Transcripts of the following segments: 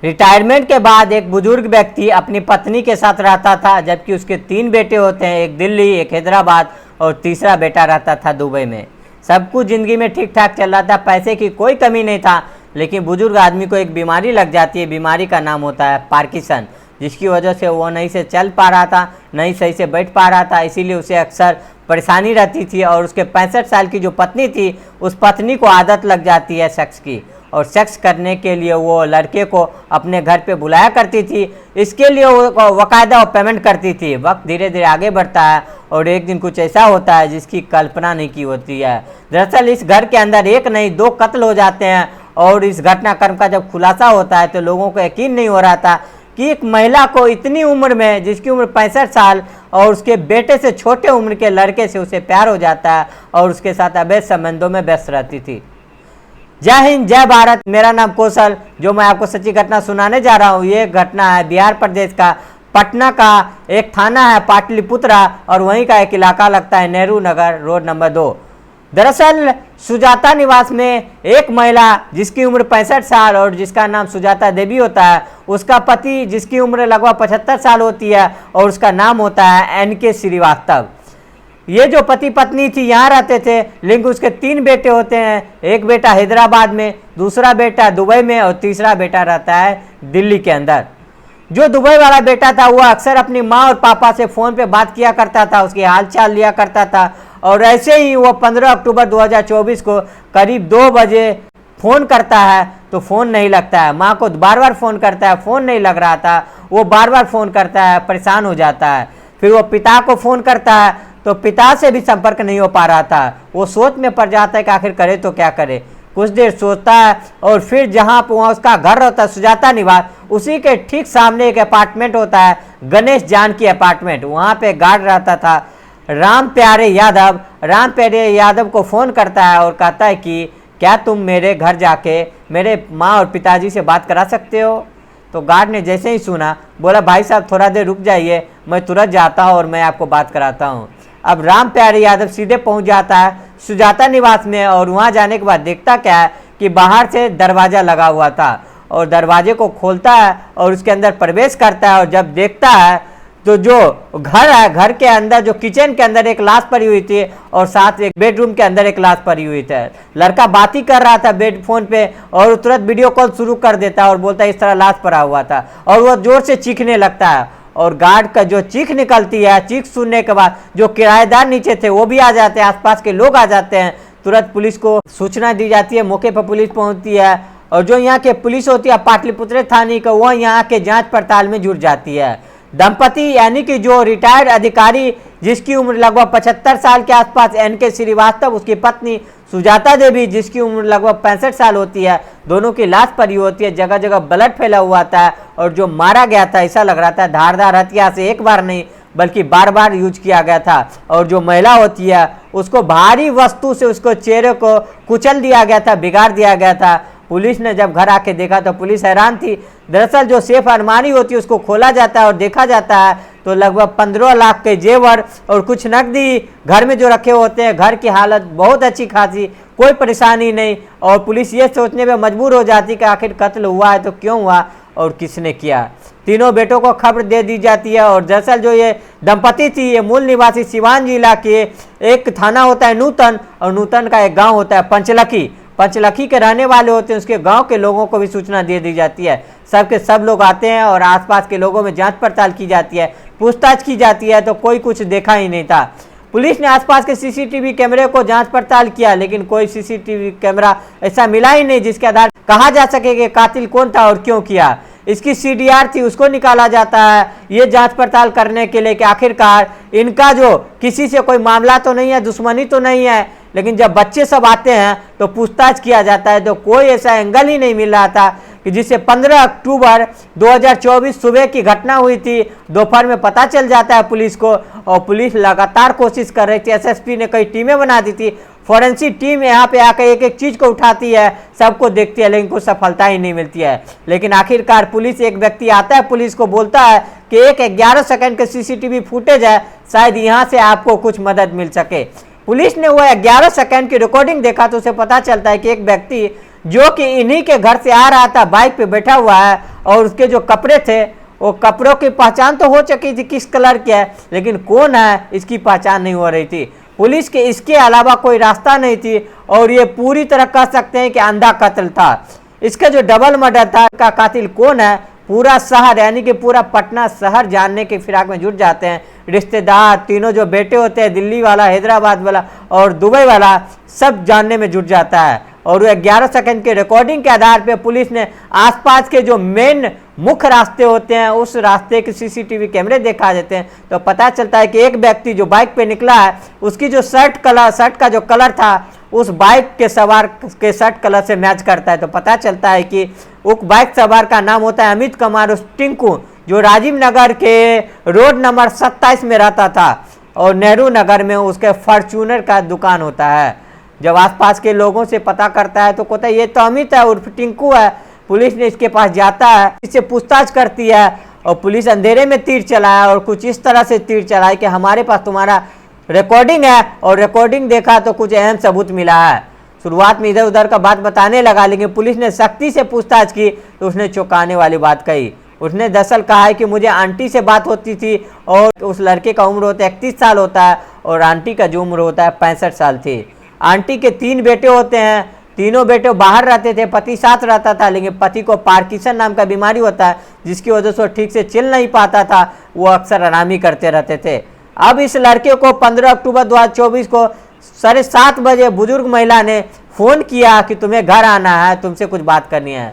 Retirement के बाद एक बुजुर्ग व्यक्ति अपनी पत्नी के साथ रहता था, जबकि उसके 3 बेटे होते हैं, एक दिल्ली, एक हैदराबाद और तीसरा बेटा रहता था दुबई में। सब कुछ ज़िंदगी में ठीक ठाक चल रहा था, पैसे की कोई कमी नहीं था। लेकिन बुजुर्ग आदमी को एक बीमारी लग जाती है, बीमारी का नाम होता है पार्किंसन, जिसकी वजह से वो नहीं से चल पा रहा था, नहीं सही से बैठ पा रहा था। इसीलिए उसे अक्सर परेशानी रहती थी। और उसके 65 साल की जो पत्नी थी, उस पत्नी को आदत लग जाती है सेक्स की, और सेक्स करने के लिए वो लड़के को अपने घर पे बुलाया करती थी। इसके लिए वो बाकायदा पेमेंट करती थी। वक्त धीरे धीरे आगे बढ़ता है और एक दिन कुछ ऐसा होता है जिसकी कल्पना नहीं की होती है। दरअसल इस घर के अंदर एक नहीं 2 कत्ल हो जाते हैं। और इस घटनाक्रम का जब खुलासा होता है तो लोगों को यकीन नहीं हो रहा था कि एक महिला को इतनी उम्र में, जिसकी उम्र 65 साल और उसके बेटे से छोटे उम्र के लड़के से उसे प्यार हो जाता है और उसके साथ अवैध संबंधों में व्यस्त रहती थी। जय हिंद, जय भारत। मेरा नाम कौशल, जो मैं आपको सच्ची घटना सुनाने जा रहा हूँ। ये घटना है बिहार प्रदेश का पटना का एक थाना है पाटलिपुत्रा, और वहीं का एक इलाका लगता है नेहरू नगर रोड नंबर 2। दरअसल सुजाता निवास में एक महिला जिसकी उम्र 65 साल और जिसका नाम सुजाता देवी होता है, उसका पति जिसकी उम्र लगभग 75 साल होती है और उसका नाम होता है NK श्रीवास्तव। ये जो पति पत्नी थी यहाँ रहते थे, लेकिन उसके 3 बेटे होते हैं। एक बेटा हैदराबाद में, दूसरा बेटा दुबई में और तीसरा बेटा रहता है दिल्ली के अंदर। जो दुबई वाला बेटा था वो अक्सर अपनी माँ और पापा से फ़ोन पे बात किया करता था, उसकी हाल चाल लिया करता था। और ऐसे ही वो 15 अक्टूबर 2024 को करीब 2 बजे फ़ोन करता है तो फ़ोन नहीं लगता है। माँ को बार बार फ़ोन करता है, फ़ोन नहीं लग रहा था। वो बार बार फ़ोन करता है, परेशान हो जाता है। फिर वो पिता को फ़ोन करता है तो पिता से भी संपर्क नहीं हो पा रहा था। वो सोच में पड़ जाता है कि आखिर करे तो क्या करे। कुछ देर सोचता है और फिर जहाँ पर वहाँ उसका घर होता है सुजाता निवास, उसी के ठीक सामने एक अपार्टमेंट होता है, गणेश जानकी अपार्टमेंट। वहाँ पे गार्ड रहता था राम प्यारे यादव। राम प्यारे यादव को फ़ोन करता है और कहता है कि क्या तुम मेरे घर जाके मेरे माँ और पिताजी से बात करा सकते हो। तो गार्ड ने जैसे ही सुना बोला, भाई साहब थोड़ा देर रुक जाइए, मैं तुरंत जाता हूँ और मैं आपको बात कराता हूँ। अब राम प्यारे यादव सीधे पहुँच जाता है सुजाता निवास में, और वहाँ जाने के बाद देखता क्या है कि बाहर से दरवाज़ा लगा हुआ था, और दरवाजे को खोलता है और उसके अंदर प्रवेश करता है। और जब देखता है तो जो घर है, घर के अंदर जो किचन के अंदर एक लाश पड़ी हुई थी और साथ एक बेडरूम के अंदर एक लाश पड़ी हुई थी। लड़का बात ही कर रहा था बेड फोन पे और तुरंत वीडियो कॉल शुरू कर देता है और बोलता है इस तरह लाश पड़ा हुआ था, और वह जोर से चीखने लगता है। और गार्ड का जो चीख निकलती है, चीख सुनने के बाद जो किराएदार नीचे थे वो भी आ जाते हैं, आसपास के लोग आ जाते हैं। तुरंत पुलिस को सूचना दी जाती है, मौके पर पुलिस पहुंचती है, और जो यहाँ के पुलिस होती है पाटलिपुत्र थाने का, वह यहाँ के जांच पड़ताल में जुट जाती है। दंपति यानी कि जो रिटायर्ड अधिकारी जिसकी उम्र लगभग 75 साल के आसपास NK श्रीवास्तव, उसकी पत्नी सुजाता देवी जिसकी उम्र लगभग 65 साल होती है, दोनों की लाश पड़ी होती है। जगह जगह ब्लड फैला हुआ था, और जो मारा गया था ऐसा लग रहा था धारदार हथियार से एक बार नहीं बल्कि बार बार यूज किया गया था। और जो महिला होती है उसको भारी वस्तु से उसको चेहरे को कुचल दिया गया था, बिगाड़ दिया गया था। पुलिस ने जब घर आके देखा तो पुलिस हैरान थी। दरअसल जो सेफ अलमारी होती है उसको खोला जाता है और देखा जाता है तो लगभग 15 लाख के जेवर और कुछ नकदी घर में जो रखे होते हैं। घर की हालत बहुत अच्छी खासी, कोई परेशानी नहीं। और पुलिस ये सोचने में मजबूर हो जाती कि आखिर कत्ल हुआ है तो क्यों हुआ और किसने किया। तीनों बेटों को खबर दे दी जाती है। और दरअसल जो ये दंपति थी ये मूल निवासी सिवान जिला के एक थाना होता है नूतन, और नूतन का एक गाँव होता है पंचलखी। पंचलखी के रहने वाले होते हैं, उसके गांव के लोगों को भी सूचना दे दी जाती है। सब के सब लोग आते हैं और आसपास के लोगों में जांच पड़ताल की जाती है, पूछताछ की जाती है, तो कोई कुछ देखा ही नहीं था। पुलिस ने आसपास के CCTV कैमरे को जांच पड़ताल किया, लेकिन कोई CCTV कैमरा ऐसा मिला ही नहीं जिसके आधार कहा जा सके कि कातिल कौन था और क्यों किया। इसकी CDR थी, उसको निकाला जाता है ये जांच पड़ताल करने के लिए कि आखिरकार इनका जो किसी से कोई मामला तो नहीं है, दुश्मनी तो नहीं है। लेकिन जब बच्चे सब आते हैं तो पूछताछ किया जाता है तो कोई ऐसा एंगल ही नहीं मिल रहा था कि जिससे 15 अक्टूबर 2024 सुबह की घटना हुई थी। दोपहर में पता चल जाता है पुलिस को, और पुलिस लगातार कोशिश कर रही थी। SSP ने कई टीमें बना दी थी, फॉरेंसिक टीम यहाँ पे आकर एक एक चीज़ को उठाती है, सबको देखती है, लेकिन कुछ सफलता ही नहीं मिलती है। लेकिन आखिरकार पुलिस, एक व्यक्ति आता है पुलिस को बोलता है कि एक 11 सेकंड के CCTV फुटेज है, शायद यहाँ से आपको कुछ मदद मिल सके। पुलिस ने वह 11 सेकंड की रिकॉर्डिंग देखा तो उसे पता चलता है कि एक व्यक्ति जो कि इन्हीं के घर से आ रहा था, बाइक पे बैठा हुआ है, और उसके जो कपड़े थे वो कपड़ों की पहचान तो हो चुकी थी किस कलर के है, लेकिन कौन है इसकी पहचान नहीं हो रही थी। पुलिस के इसके अलावा कोई रास्ता नहीं थी, और ये पूरी तरह कह सकते हैं कि अंधा कत्ल था। इसका जो डबल मर्डर था, का कातिल कौन है, पूरा शहर यानी कि पूरा पटना शहर जानने के फिराक में जुट जाते हैं। रिश्तेदार, तीनों जो बेटे होते हैं, दिल्ली वाला, हैदराबाद वाला और दुबई वाला, सब जानने में जुट जाता है। और 11 सेकंड के रिकॉर्डिंग के आधार पे पुलिस ने आसपास के जो मेन मुख्य रास्ते होते हैं उस रास्ते के सीसीटीवी कैमरे दिखा देते हैं, तो पता चलता है कि एक व्यक्ति जो बाइक पे निकला है उसकी जो शर्ट का जो कलर था उस बाइक के सवार के शर्ट कलर से मैच करता है। तो पता चलता है कि उस बाइक सवार का नाम होता है अमित कुमार उर्फ टिंकू, जो राजीव नगर के रोड नंबर 27 में रहता था, और नेहरू नगर में उसके फॉर्च्यूनर का दुकान होता है। जब आसपास के लोगों से पता करता है तो कहता है ये तो अमित है उर्फ टिंकू है। पुलिस ने इसके पास जाता है, इससे पूछताछ करती है, और पुलिस अंधेरे में तीर चलाया, और कुछ इस तरह से तीर चलाए कि हमारे पास तुम्हारा रिकॉर्डिंग है, और रिकॉर्डिंग देखा तो कुछ अहम सबूत मिला है। शुरुआत में इधर उधर का बात बताने लगा, लेकिन पुलिस ने सख्ती से पूछताछ की तो उसने चौंकाने वाली बात कही। उसने दरअसल कहा है कि मुझे आंटी से बात होती थी, और उस लड़के का उम्र होता है 31 साल होता है, और आंटी का जो उम्र होता है 65 साल थी। आंटी के 3 बेटे होते हैं, तीनों बेटे बाहर रहते थे, पति साथ रहता था, लेकिन पति को पार्किंसन नाम का बीमारी होता है जिसकी वजह से वो ठीक से चल नहीं पाता था, वो अक्सर आरामी करते रहते थे। अब इस लड़के को 15 अक्टूबर 2024 को 7:30 बजे बुजुर्ग महिला ने फोन किया कि तुम्हें घर आना है, तुमसे कुछ बात करनी है।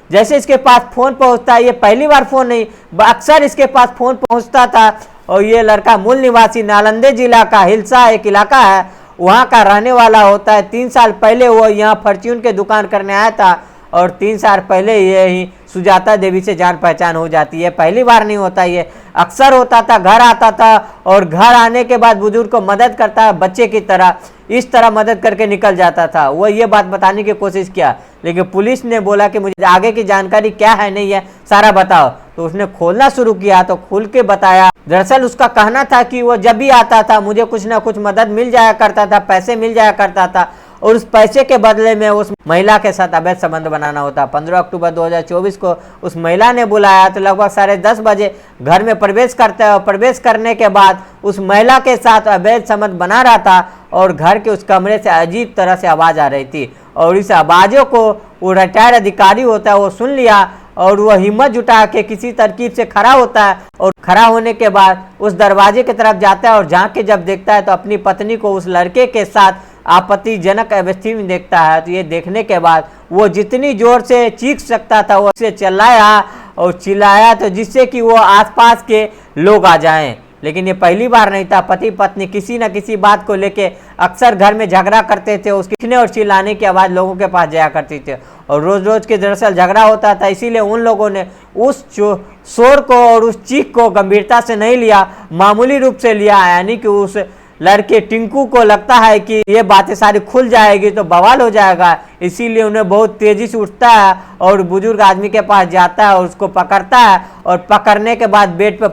जैसे इसके पास फोन पहुंचता है, ये पहली बार फोन नहीं, अक्सर इसके पास फोन पहुंचता था, और ये लड़का मूल निवासी नालंदे जिला का हिलसा एक इलाका है, वहाँ का रहने वाला होता है। 3 साल पहले वो यहाँ फॉर्च्यून के दुकान करने आया था, और 3 साल पहले ये ही सुजाता देवी से जान पहचान हो जाती है। पहली बार नहीं होता, ये अक्सर होता था। घर आता था, और घर आने के बाद बुजुर्ग को मदद करता है बच्चे की तरह, इस तरह मदद करके निकल जाता था। वो ये बात बताने की कोशिश किया, लेकिन पुलिस ने बोला कि मुझे आगे की जानकारी क्या है नहीं है, सारा बताओ। तो उसने खोलना शुरू किया, तो खुल के बताया। दरअसल उसका कहना था कि वो जब भी आता था मुझे कुछ ना कुछ मदद मिल जाया करता था, पैसे मिल जाया करता था, और उस पैसे के बदले में उस महिला के साथ अवैध संबंध बनाना होता। 15 अक्टूबर 2024 को उस महिला ने बुलाया, तो लगभग 10:30 बजे घर में प्रवेश करता है, और प्रवेश करने के बाद उस महिला के साथ अवैध संबंध बना रहा था, और घर के उस कमरे से अजीब तरह से आवाज़ आ रही थी, और इस आवाज़ों को वो रिटायर्ड अधिकारी होता है वो सुन लिया, और वह हिम्मत जुटा के किसी तरकीब से खड़ा होता है, और खड़ा होने के बाद उस दरवाजे की तरफ जाता है, और झांक के जब देखता है तो अपनी पत्नी को उस लड़के के साथ आपत्तिजनक अवस्था में देखता है। तो ये देखने के बाद वो जितनी जोर से चीख सकता था वो से चिल्लाया और चिल्लाया, तो जिससे कि वो आसपास के लोग आ जाएं। लेकिन ये पहली बार नहीं था, पति पत्नी किसी न किसी बात को लेके अक्सर घर में झगड़ा करते थे। उसके चीखने और चिल्लाने की आवाज़ लोगों के पास जाया करती थी, और रोज़ रोज़ के दरअसल झगड़ा होता था। इसीलिए उन लोगों ने उस शोर को और उस चीख को गंभीरता से नहीं लिया, मामूली रूप से लिया। यानी कि उस लड़के टिंकू को लगता है कि ये बातें सारी खुल जाएगी तो बवाल हो जाएगा, इसीलिए उन्हें बहुत तेज़ी से उठता है और बुजुर्ग आदमी के पास जाता है और उसको पकड़ता है, और पकड़ने के बाद बेड पे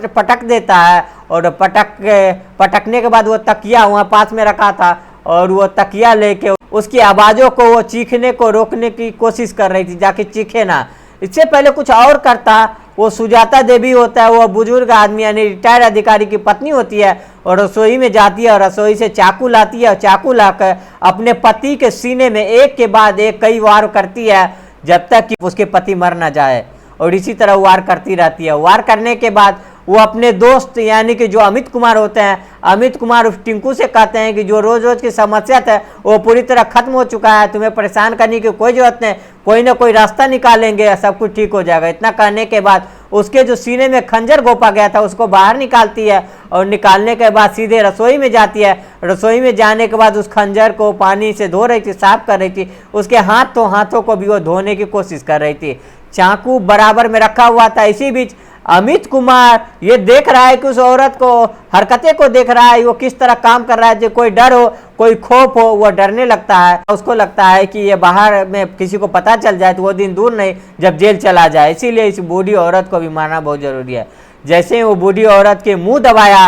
पटक देता है, और पटकने के बाद वो तकिया वहाँ पास में रखा था, और वो तकिया लेके उसकी आवाज़ों को वो चीखने को रोकने की कोशिश कर रही थी, जाके चीखे ना। इससे पहले कुछ और करता। वो सुजाता देवी होता है, वो बुजुर्ग आदमी यानी रिटायर्ड अधिकारी की पत्नी होती है, और रसोई में जाती है और रसोई से चाकू लाती है, और चाकू लाकर अपने पति के सीने में एक के बाद एक कई वार करती है, जब तक कि उसके पति मर ना जाए। और इसी तरह वार करती रहती है। वार करने के बाद वो अपने दोस्त यानी कि जो अमित कुमार होते हैं, अमित कुमार उस टिंकू से कहते हैं कि जो रोज़ रोज़ की समस्या है वो पूरी तरह खत्म हो चुका है, तुम्हें परेशान करने की कोई ज़रूरत नहीं, कोई ना कोई रास्ता निकालेंगे, सब कुछ ठीक हो जाएगा। इतना कहने के बाद उसके जो सीने में खंजर गोपा गया था उसको बाहर निकालती है, और निकालने के बाद सीधे रसोई में जाती है। रसोई में जाने के बाद उस खंजर को पानी से धो रही थी, साफ कर रही थी, उसके हाथों को भी वो धोने की कोशिश कर रही थी। चाकू बराबर में रखा हुआ था। इसी बीच अमित कुमार ये देख रहा है कि उस औरत को हरकतें को देख रहा है, वो किस तरह काम कर रहा है, जो कोई डर हो कोई खौफ हो, वो डरने लगता है। उसको लगता है कि ये बाहर में किसी को पता चल जाए तो वो दिन दूर नहीं जब जेल चला जाए, इसीलिए इस बूढ़ी औरत को भी मारना बहुत जरूरी है। जैसे ही वो बूढ़ी औरत के मुंह दबाया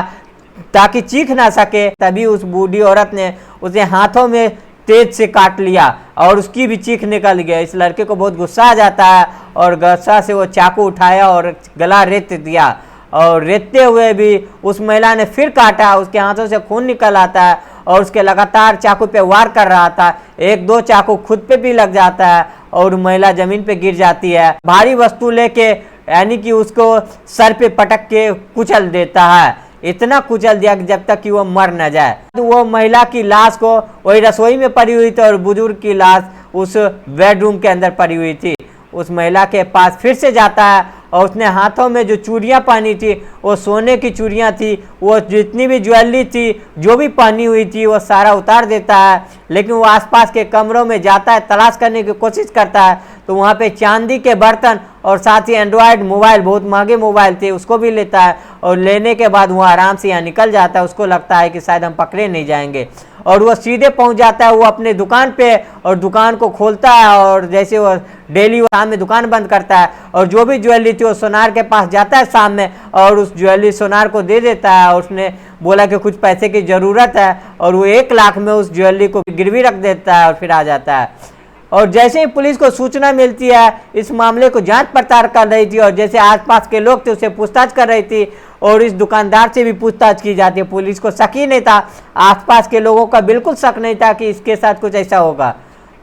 ताकि चीख ना सके, तभी उस बूढ़ी औरत ने उसे हाथों में तेज से काट लिया और उसकी भी चीख निकल गया। इस लड़के को बहुत गुस्सा आ जाता है और गुस्सा से वो चाकू उठाया और गला रेत दिया और रेतते हुए भी उस महिला ने फिर काटा, उसके हाथों से खून निकल आता है और उसके लगातार चाकू पे वार कर रहा था। एक दो चाकू खुद पे भी लग जाता है और महिला जमीन पे गिर जाती है। भारी वस्तु लेके यानी कि उसको सर पे पटक के कुचल देता है, इतना कुचल दिया कि जब तक कि वो मर न जाए। तो वो महिला की लाश को वही रसोई में पड़ी हुई थी और बुजुर्ग की लाश उस बेडरूम के अंदर पड़ी हुई थी। उस महिला के पास फिर से जाता है और उसने हाथों में जो चूड़ियाँ पहनी थी वो सोने की चूड़ियाँ थी, वो जितनी भी ज्वेलरी थी जो भी पहनी हुई थी वो सारा उतार देता है। लेकिन वो आसपास के कमरों में जाता है, तलाश करने की कोशिश करता है, तो वहाँ पे चांदी के बर्तन और साथ ही एंड्रॉयड मोबाइल, बहुत महंगे मोबाइल थे, उसको भी लेता है और लेने के बाद वो आराम से यहाँ निकल जाता है। उसको लगता है कि शायद हम पकड़े नहीं जाएंगे और वो सीधे पहुँच जाता है वो अपने दुकान पे और दुकान को खोलता है और जैसे वो डेली शाम में दुकान बंद करता है और जो भी ज्वेलरी थी वो सोनार के पास जाता है शाम में और उस ज्वेलरी सोनार को दे देता है और उसने बोला कि कुछ पैसे की ज़रूरत है और वो 1 लाख में उस ज्वेलरी को गिरवी रख देता है और फिर आ जाता है। और जैसे ही पुलिस को सूचना मिलती है, इस मामले को जांच पड़ताल कर रही थी और जैसे आसपास के लोग थे उसे पूछताछ कर रही थी और इस दुकानदार से भी पूछताछ की जाती है। पुलिस को शक ही नहीं था, आसपास के लोगों का बिल्कुल शक नहीं था कि इसके साथ कुछ ऐसा होगा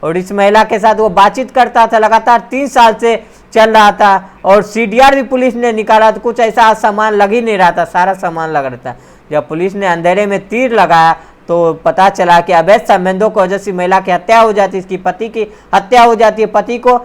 और इस महिला के साथ वो बातचीत करता था, लगातार 3 साल से चल रहा था और CDR भी पुलिस ने निकाला तो कुछ ऐसा सामान लग ही नहीं रहा था, सारा सामान लग रहा था। जब पुलिस ने अंधेरे में तीर लगाया तो पता चला कि अवैध संबंधों की वजह से महिला की हत्या हो जाती है, इसकी पति की हत्या हो जाती है। पति को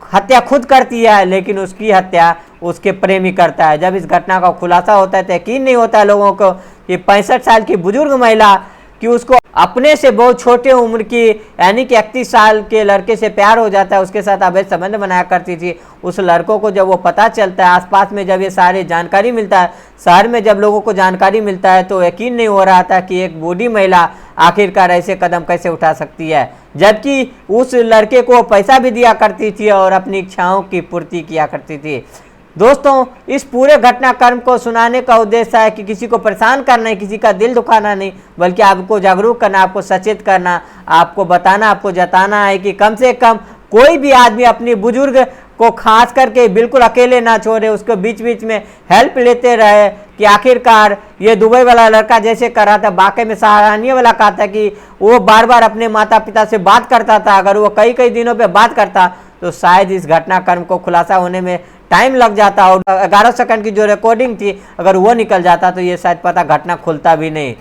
हत्या खुद करती है लेकिन उसकी हत्या उसके प्रेमी करता है। जब इस घटना का खुलासा होता है तो यकीन नहीं होता है लोगों को कि 65 साल की बुजुर्ग महिला कि उसको अपने से बहुत छोटे उम्र की यानी कि 31 साल के लड़के से प्यार हो जाता है, उसके साथ अवैध संबंध बनाया करती थी। उस लड़कों को जब वो पता चलता है, आसपास में जब ये सारे जानकारी मिलता है, शहर में जब लोगों को जानकारी मिलता है तो यकीन नहीं हो रहा था कि एक बूढ़ी महिला आखिरकार ऐसे कदम कैसे उठा सकती है, जबकि उस लड़के को पैसा भी दिया करती थी और अपनी इच्छाओं की पूर्ति किया करती थी। दोस्तों, इस पूरे घटनाक्रम को सुनाने का उद्देश्य है कि किसी को परेशान करना है, किसी का दिल दुखाना नहीं, बल्कि आपको जागरूक करना, आपको सचेत करना, आपको बताना, आपको जताना है कि कम से कम कोई भी आदमी अपनी बुजुर्ग को खास करके बिल्कुल अकेले ना छोड़े, उसको बीच बीच में हेल्प लेते रहे कि आखिरकार ये दुबई वाला लड़का जैसे कर रहा था, वाकई में सराहनीय वाला कहा था कि वो बार बार अपने माता पिता से बात करता था। अगर वो कई कई दिनों पे बात करता तो शायद इस घटनाक्रम को खुलासा होने में टाइम लग जाता और 11 सेकंड की जो रिकॉर्डिंग थी अगर वो निकल जाता तो ये शायद पता घटना खुलता भी नहीं।